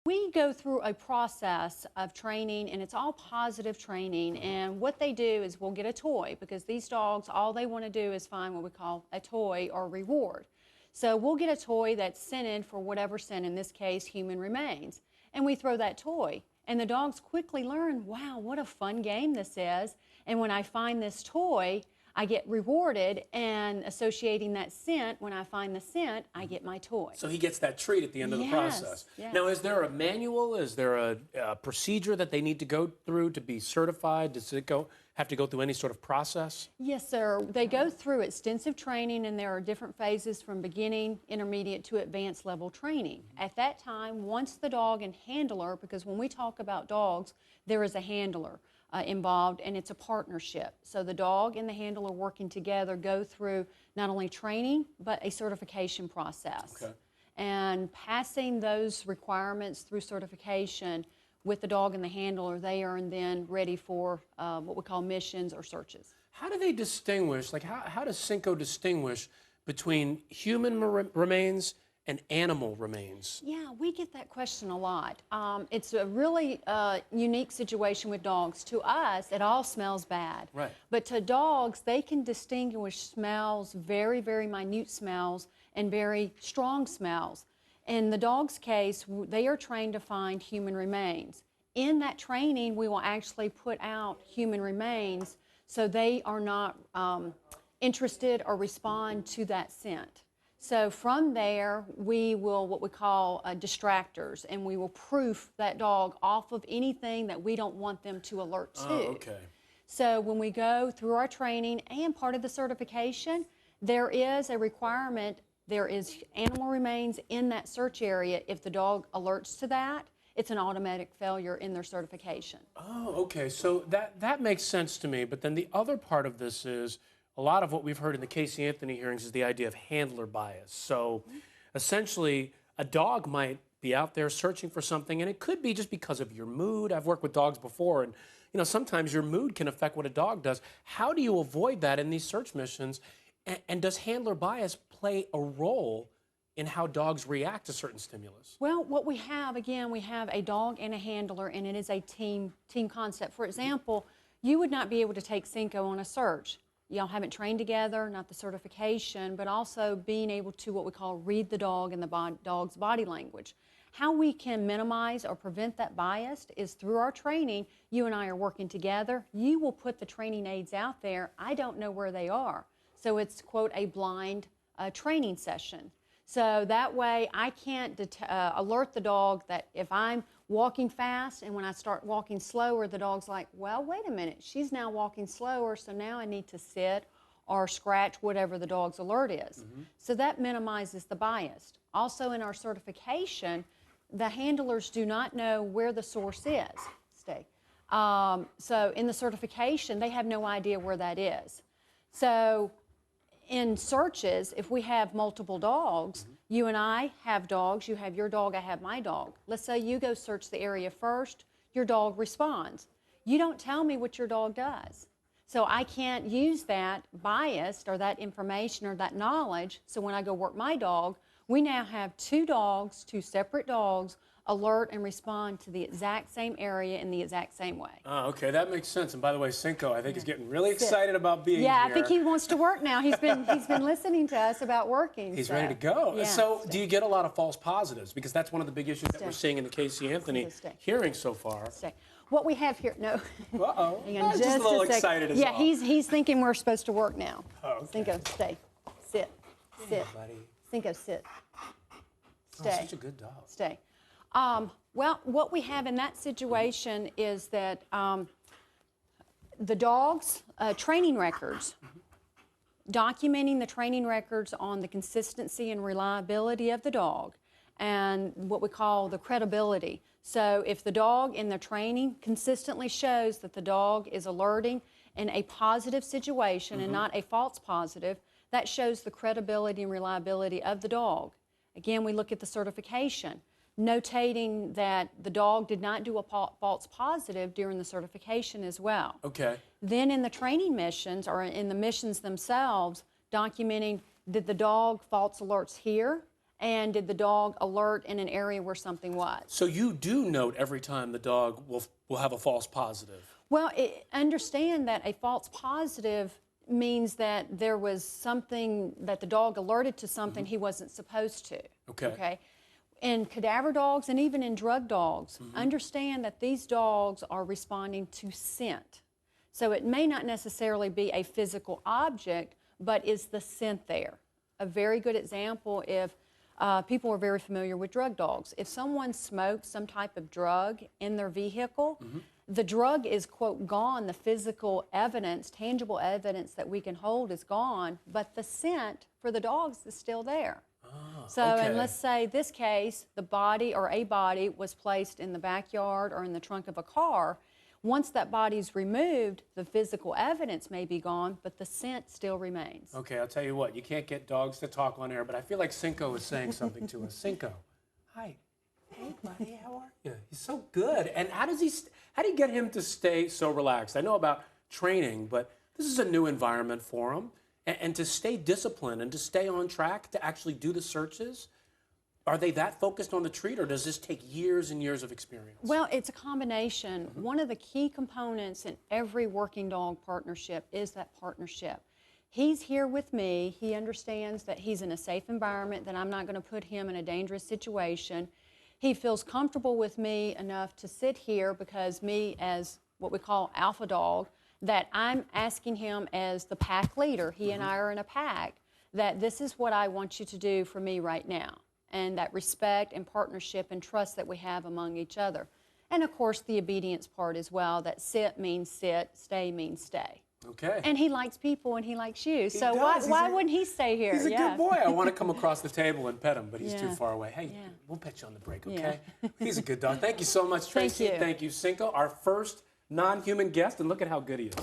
We go through a process of training, and it's all positive training. And what they do is we'll get a toy, because these dogs, all they want to do is find what we call a toy or reward. So we'll get a toy that's scented for whatever scent, in this case, human remains. And we throw that toy. And the dogs quickly learn, wow, what a fun game this is. And when I find this toy, I get rewarded, and associating that scent, when I find the scent, I get my toy. So he gets that treat at the end of the process. Yes. Now, is there a manual? Is there a procedure that they need to go through to be certified? Does it have to go through any sort of process? Yes, sir. They go through extensive training, and there are different phases from beginning, intermediate to advanced level training. At that time, once the dog and handler, because when we talk about dogs, there is a handler involved, and it's a partnership. So the dog and the handler working together go through not only training, but a certification process. Okay. And passing those requirements through certification with the dog and the handler, they are then ready for what we call missions or searches. How do they distinguish, like how does Cinco distinguish between human remains and animal remains? Yeah, we get that question a lot. It's a really unique situation with dogs. To us, it all smells bad. Right. But to dogs, they can distinguish smells, very, very minute smells, and very strong smells. In the dog's case, they are trained to find human remains. In that training, we will actually put out human remains so they are not interested or respond to that scent. So from there, we will what we call distractors, and we will proof that dog off of anything that we don't want them to alert to. Oh, okay. So when we go through our training and part of the certification, there is a requirement. There is animal remains in that search area. If the dog alerts to that, it's an automatic failure in their certification. Oh, okay. So that makes sense to me. But then the other part of this is, a lot of what we've heard in the Casey Anthony hearings is the idea of handler bias. So essentially, a dog might be out there searching for something, and it could be just because of your mood. I've worked with dogs before, and sometimes your mood can affect what a dog does. How do you avoid that in these search missions? And does handler bias play a role in how dogs react to certain stimulus? Well, what we have, again, we have a dog and a handler, and it is a team concept. For example, you would not be able to take Cinco on a search. Y'all haven't trained together, not the certification, but also being able to what we call read the dog and the dog's body language. How we can minimize or prevent that bias is through our training. You and I are working together. You will put the training aids out there. I don't know where they are. So it's, quote, a blind training session. So that way I can't alert the dog that if I'm walking fast, and when I start walking slower, the dog's like, well, wait a minute, she's now walking slower, so now I need to sit or scratch, whatever the dog's alert is. So that minimizes the bias. Also in our certification, the handlers do not know where the source is. So in the certification, they have no idea where that is. So in searches, if we have multiple dogs, you and I have dogs, you have your dog, I have my dog. Let's say you go search the area first, your dog responds. You don't tell me what your dog does. So I can't use that bias or that information or that knowledge. So when I go work my dog, we now have two dogs, two separate dogs, alert and respond to the exact same area in the exact same way. Oh, okay, that makes sense. And by the way, Cinco, I think is getting really excited about being here. Yeah, I think he wants to work now. He's been listening to us about working. He's ready to go. Yeah, so do you get a lot of false positives? Because that's one of the big issues that we're seeing in the Casey Anthony hearing so far. What we have here, no. Uh-oh. Hang on, just a little excited as well. Yeah, he's thinking we're supposed to work now. Oh, okay. Cinco, stay. Sit. Sit. Buddy. Cinco, sit. Stay. Oh, such a good dog. Stay. Well, what we have in that situation is that the dog's training records, documenting the training records on the consistency and reliability of the dog, and what we call the credibility. So if the dog in the training consistently shows that the dog is alerting in a positive situation and not a false positive, that shows the credibility and reliability of the dog. Again, we look at the certification, notating that the dog did not do a false positive during the certification as well. Okay. Then in the training missions, or in the missions themselves, documenting did the dog false alerts here, And did the dog alert in an area where something was? So you do note every time the dog will have a false positive. Well, understand that a false positive means that there was something that the dog alerted to something he wasn't supposed to. Okay. In cadaver dogs and even in drug dogs, understand that these dogs are responding to scent. So it may not necessarily be a physical object, but is the scent there? A very good example, if people are very familiar with drug dogs. If someone smokes some type of drug in their vehicle, the drug is, quote, gone. The physical evidence, tangible evidence that we can hold is gone, but the scent for the dogs is still there. So, okay. and let's say this case, the body or a body was placed in the backyard or in the trunk of a car. Once that body's removed, the physical evidence may be gone, but the scent still remains. Okay, I'll tell you what, you can't get dogs to talk on air, but I feel like Cinco is saying something to us. Cinco, hi. Hey, buddy, how are you? He's so good. And how do you get him to stay so relaxed? I know about training, but this is a new environment for him. And to stay disciplined and to stay on track to actually do the searches, are they that focused on the treat, or does this take years and years of experience? Well, it's a combination. One of the key components in every working dog partnership is that partnership. He's here with me. He understands that he's in a safe environment, that I'm not going to put him in a dangerous situation. He feels comfortable with me enough to sit here because me, as what we call alpha dog, that I'm asking him as the pack leader. He and I are in a pack, that this is what I want you to do for me right now. And that respect and partnership and trust that we have among each other. And of course, the obedience part as well, that sit means sit, stay means stay. Okay. And he likes people and he likes you. So does. why wouldn't he stay here? He's a good boy. I want to come across the table and pet him, but he's too Yeah. far away. Hey, Yeah. we'll pet you on the break, okay? He's a good dog. Thank you so much, Tracy. Thank you. Thank you, Cinco, our first non-human guest, and look at how good he is.